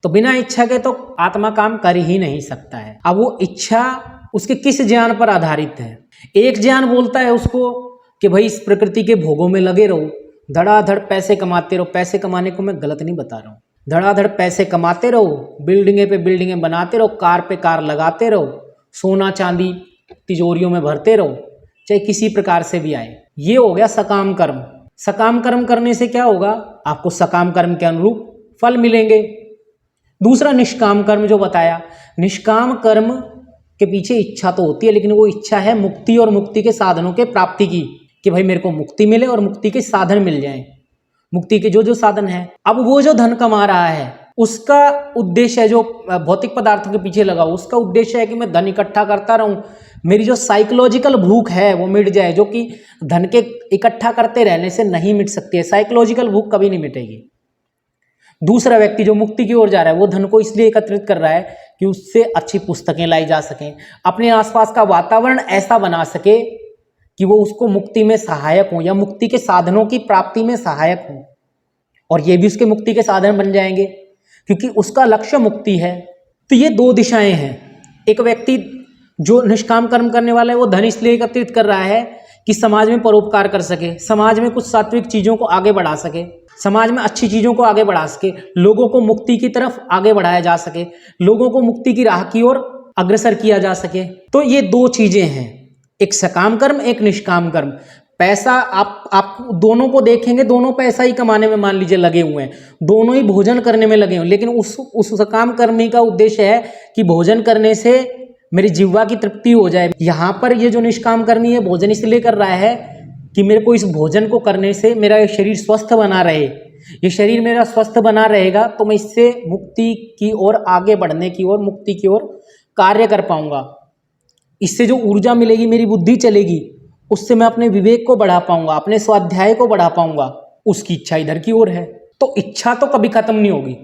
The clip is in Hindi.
तो बिना इच्छा के तो आत्मा काम कर ही नहीं सकता है। अब वो इच्छा उसके किस ज्ञान पर आधारित है। एक ज्ञान बोलता है उसको कि भाई इस प्रकृति के भोगों में लगे रहो, धड़ाधड़ पैसे कमाते रहो। पैसे कमाने को मैं गलत नहीं बता रहा हूँ, धड़ाधड़ पैसे कमाते रहो, बिल्डिंगे पे बिल्डिंगे बनाते रहो, कार पे कार लगाते रहो, सोना चांदी तिजोरियों में भरते रहो, चाहे किसी प्रकार से भी आए। ये हो गया सकाम कर्म। सकाम कर्म करने से क्या होगा, आपको सकाम कर्म के अनुरूप फल मिलेंगे। दूसरा निष्काम कर्म जो बताया, निष्काम कर्म के पीछे इच्छा तो होती है, लेकिन वो इच्छा है मुक्ति और मुक्ति के साधनों के प्राप्ति की, कि भाई मेरे को मुक्ति मिले और मुक्ति के साधन मिल जाएं, मुक्ति के जो जो साधन है। अब वो जो धन कमा रहा है उसका उद्देश्य है, जो भौतिक पदार्थों के पीछे लगा उसका उद्देश्य है कि मैं धन इकट्ठा करता रहूं, मेरी जो साइकोलॉजिकल भूख है वो मिट जाए, जो कि धन के इकट्ठा करते रहने से नहीं मिट सकती है। साइकोलॉजिकल भूख कभी नहीं मिटेगी। दूसरा व्यक्ति जो मुक्ति की ओर जा रहा है वो धन को इसलिए एकत्रित कर रहा है कि उससे अच्छी पुस्तकें लाई जा सकें, अपने आसपास का वातावरण ऐसा बना सके कि वो उसको मुक्ति में सहायक हो या मुक्ति के साधनों की प्राप्ति में सहायक हो, और ये भी उसके मुक्ति के साधन बन जाएंगे क्योंकि उसका लक्ष्य मुक्ति है। तो ये दो दिशाएं हैं। एक व्यक्ति जो निष्काम कर्म करने वाला है वो धन इसलिए एकत्रित कर रहा है कि समाज में परोपकार कर सके, समाज में कुछ सात्विक चीज़ों को आगे बढ़ा सके, समाज में अच्छी चीज़ों को आगे बढ़ा सके, लोगों को मुक्ति की तरफ आगे बढ़ाया जा सके, लोगों को मुक्ति की राह की ओर अग्रसर किया जा सके। तो ये दो चीज़ें हैं, एक सकाम कर्म, एक निष्काम कर्म। पैसा आप दोनों को देखेंगे, दोनों पैसा ही कमाने में मान लीजिए लगे हुए हैं, दोनों ही भोजन करने में लगे हुए, लेकिन उस सकाम कर्मी का उद्देश्य है कि भोजन करने से मेरी जिह्वा की तृप्ति हो जाए। यहाँ पर ये जो निष्काम कर्मी है भोजन इसलिए कर रहा है कि मेरे को इस भोजन को करने से मेरा ये शरीर स्वस्थ बना रहे, ये शरीर मेरा स्वस्थ बना रहेगा तो मैं इससे मुक्ति की ओर आगे बढ़ने की ओर, मुक्ति की ओर कार्य कर पाऊंगा। इससे जो ऊर्जा मिलेगी, मेरी बुद्धि चलेगी, उससे मैं अपने विवेक को बढ़ा पाऊंगा, अपने स्वाध्याय को बढ़ा पाऊंगा। उसकी इच्छा इधर की ओर है, तो इच्छा तो कभी खत्म नहीं होगी।